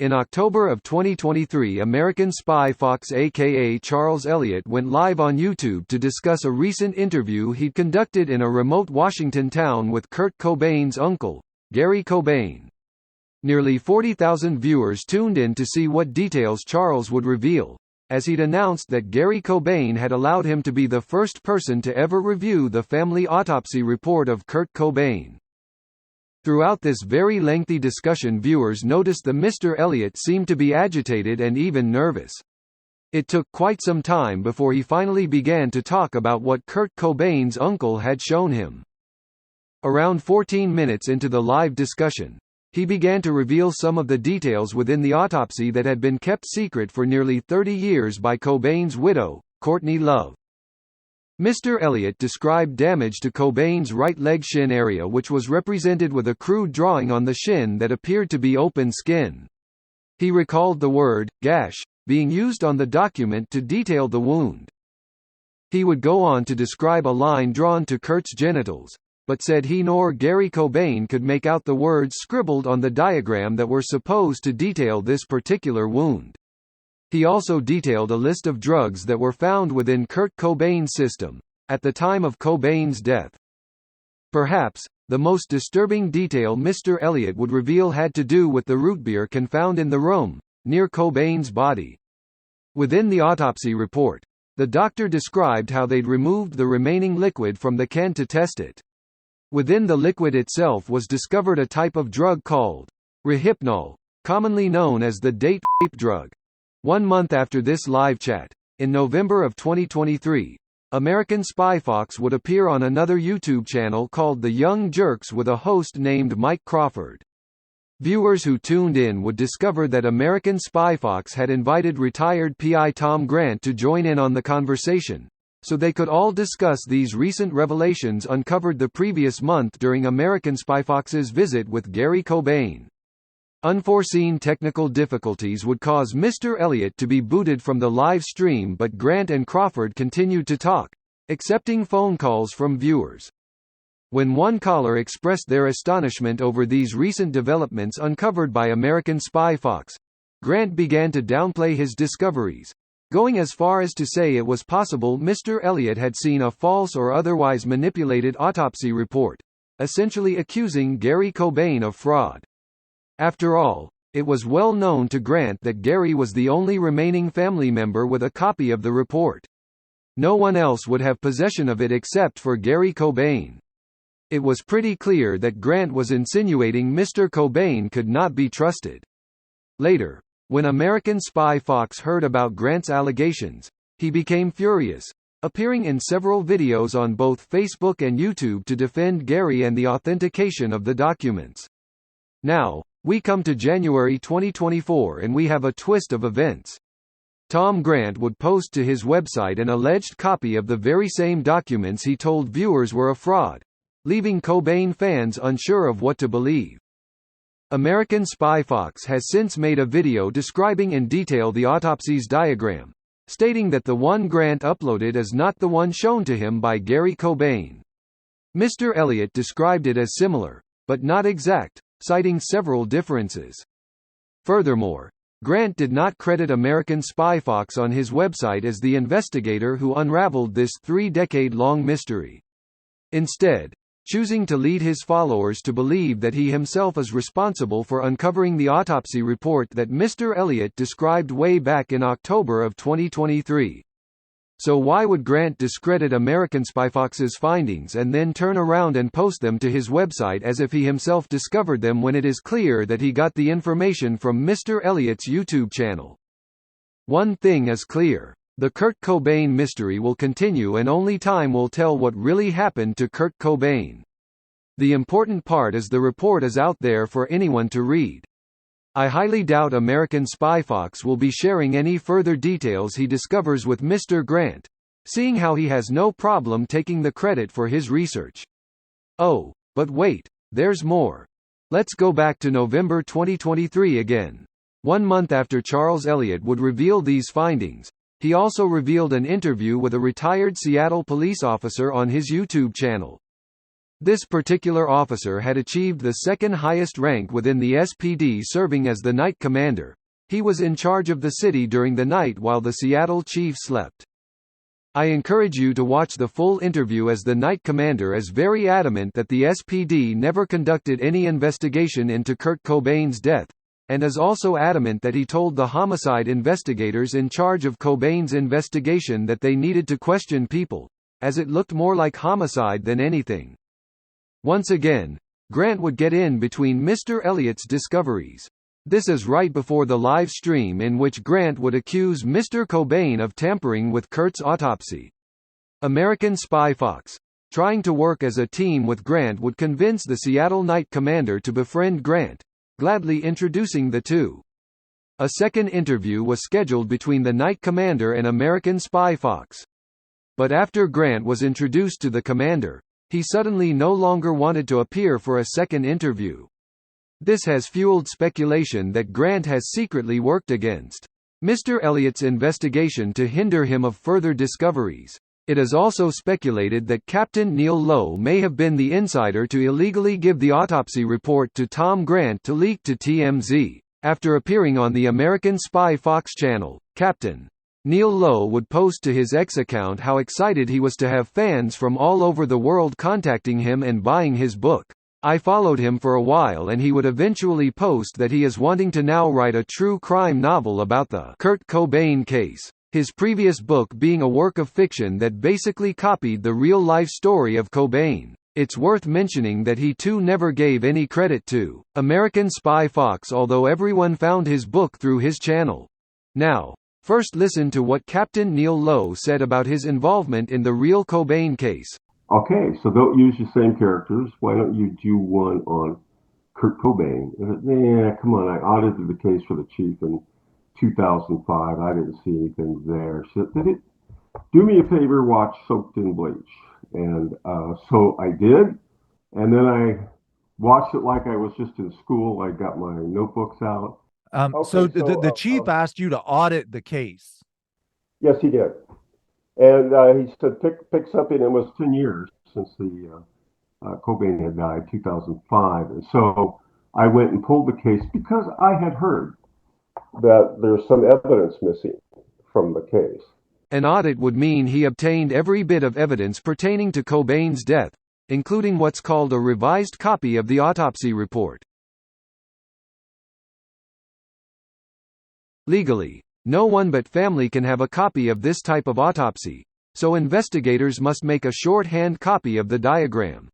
In October of 2023, American spy Fox aka Charles Elliott went live on YouTube to discuss a recent interview he'd conducted in a remote Washington town with Kurt Cobain's uncle, Gary Cobain. Nearly 40,000 viewers tuned in to see what details Charles would reveal, as he'd announced that Gary Cobain had allowed him to be the first person to ever review the family autopsy report of Kurt Cobain. Throughout this very lengthy discussion, viewers noticed the Mr. Elliott seemed to be agitated and even nervous. It took quite some time before he finally began to talk about what Kurt Cobain's uncle had shown him. Around 14 minutes into the live discussion, he began to reveal some of the details within the autopsy that had been kept secret for nearly 30 years by Cobain's widow, Courtney Love. Mr. Elliott described damage to Cobain's right leg shin area, which was represented with a crude drawing on the shin that appeared to be open skin. He recalled the word, gash, being used on the document to detail the wound. He would go on to describe a line drawn to Kurt's genitals, but said he nor Gary Cobain could make out the words scribbled on the diagram that were supposed to detail this particular wound. He also detailed a list of drugs that were found within Kurt Cobain's system at the time of Cobain's death. Perhaps, the most disturbing detail Mr. Elliott would reveal had to do with the root beer can found in the room, near Cobain's body. Within the autopsy report, the doctor described how they'd removed the remaining liquid from the can to test it. Within the liquid itself was discovered a type of drug called Rohypnol, commonly known as the date rape drug. 1 month after this live chat, in November of 2023, American spy Fox would appear on another YouTube channel called The Young Jerks with a host named Mike Crawford. Viewers who tuned in would discover that American spy Fox had invited retired PI Tom Grant to join in on the conversation, so they could all discuss these recent revelations uncovered the previous month during American spy Fox's visit with Gary Cobain. Unforeseen technical difficulties would cause Mr. Elliott to be booted from the live stream, but Grant and Crawford continued to talk, accepting phone calls from viewers. When one caller expressed their astonishment over these recent developments uncovered by American spy Fox, Grant began to downplay his discoveries, going as far as to say it was possible Mr. Elliott had seen a false or otherwise manipulated autopsy report, essentially accusing Gary Cobain of fraud. After all, it was well known to Grant that Gary was the only remaining family member with a copy of the report. No one else would have possession of it except for Gary Cobain. It was pretty clear that Grant was insinuating Mr. Cobain could not be trusted. Later, when American spy Fox heard about Grant's allegations, he became furious, appearing in several videos on both Facebook and YouTube to defend Gary and the authentication of the documents. Now, we come to January 2024 and we have a twist of events. Tom Grant would post to his website an alleged copy of the very same documents he told viewers were a fraud, leaving Cobain fans unsure of what to believe. American spy Fox has since made a video describing in detail the autopsy's diagram, stating that the one Grant uploaded is not the one shown to him by Gary Cobain. Mr. Elliott described it as similar, but not exact, citing several differences. Furthermore, Grant did not credit American spy Fox on his website as the investigator who unraveled this 3-decade-long mystery. Instead, choosing to lead his followers to believe that he himself is responsible for uncovering the autopsy report that Mr. Elliott described way back in October of 2023. So why would Grant discredit American spy Fox's findings and then turn around and post them to his website as if he himself discovered them when it is clear that he got the information from Mr. Elliott's YouTube channel? One thing is clear. The Kurt Cobain mystery will continue and only time will tell what really happened to Kurt Cobain. The important part is the report is out there for anyone to read. I highly doubt American spy Fox will be sharing any further details he discovers with Mr. Grant, seeing how he has no problem taking the credit for his research. Oh, but wait, there's more. Let's go back to November 2023 again. 1 month after Charles Elliott would reveal these findings, he also revealed an interview with a retired Seattle police officer on his YouTube channel. This particular officer had achieved the second highest rank within the SPD, serving as the night commander. He was in charge of the city during the night while the Seattle chief slept. I encourage you to watch the full interview, as the night commander is very adamant that the SPD never conducted any investigation into Kurt Cobain's death, and is also adamant that he told the homicide investigators in charge of Cobain's investigation that they needed to question people, as it looked more like homicide than anything. Once again, Grant would get in between Mr. Elliott's discoveries. This is right before the live stream in which Grant would accuse Mr. Cobain of tampering with Kurt's autopsy. American Spy Fox, trying to work as a team with Grant, would convince the Seattle night commander to befriend Grant, gladly introducing the two. A second interview was scheduled between the night commander and American Spy Fox. But after Grant was introduced to the commander, he suddenly no longer wanted to appear for a second interview. This has fueled speculation that Grant has secretly worked against Mr. Elliott's investigation to hinder him of further discoveries. It is also speculated that Captain Neil Lowe may have been the insider to illegally give the autopsy report to Tom Grant to leak to TMZ. After appearing on the American Spy Fox channel, Captain Neil Lowe would post to his X account how excited he was to have fans from all over the world contacting him and buying his book. I followed him for a while, and he would eventually post that he is wanting to now write a true crime novel about the Kurt Cobain case, his previous book being a work of fiction that basically copied the real-life story of Cobain. It's worth mentioning that he too never gave any credit to American Spy Fox, although everyone found his book through his channel. Now, first listen to what Captain Neil Lowe said about his involvement in the real Cobain case. Okay, so don't use the same characters. Why don't you do one on Kurt Cobain? Yeah, come on, I audited the case for the chief in 2005. I didn't see anything there. So do me a favor, watch Soaked in Bleach. And so I did, and then I watched it like I was just in school. I got my notebooks out. So the chief asked you to audit the case. Yes, he did. And he said, pick something. It was 10 years since the Cobain had died, 2005. And so I went and pulled the case because I had heard that there's some evidence missing from the case. An audit would mean he obtained every bit of evidence pertaining to Cobain's death, including what's called a revised copy of the autopsy report. Legally, no one but family can have a copy of this type of autopsy, so investigators must make a shorthand copy of the diagram.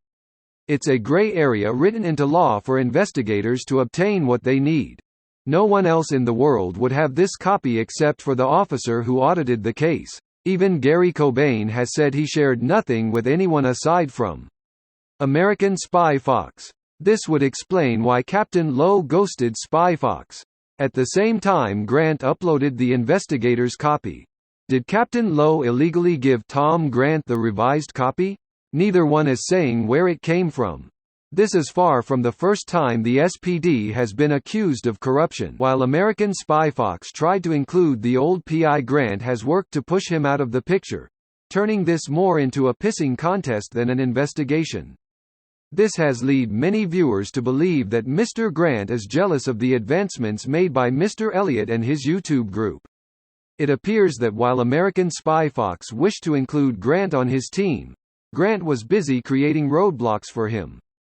It's a gray area written into law for investigators to obtain what they need. No one else in the world would have this copy except for the officer who audited the case. Even Gary Cobain has said he shared nothing with anyone aside from American Spy Fox. This would explain why Captain Lowe ghosted Spy Fox. At the same time, Grant uploaded the investigator's copy. Did Captain Lowe illegally give Tom Grant the revised copy? Neither one is saying where it came from. This is far from the first time the SPD has been accused of corruption. While American Spy Fox tried to include the old PI, Grant has worked to push him out of the picture, turning this more into a pissing contest than an investigation. This has led many viewers to believe that Mr. Grant is jealous of the advancements made by Mr. Elliott and his YouTube group. It appears that while American Spy Fox wished to include Grant on his team, Grant was busy creating roadblocks for him.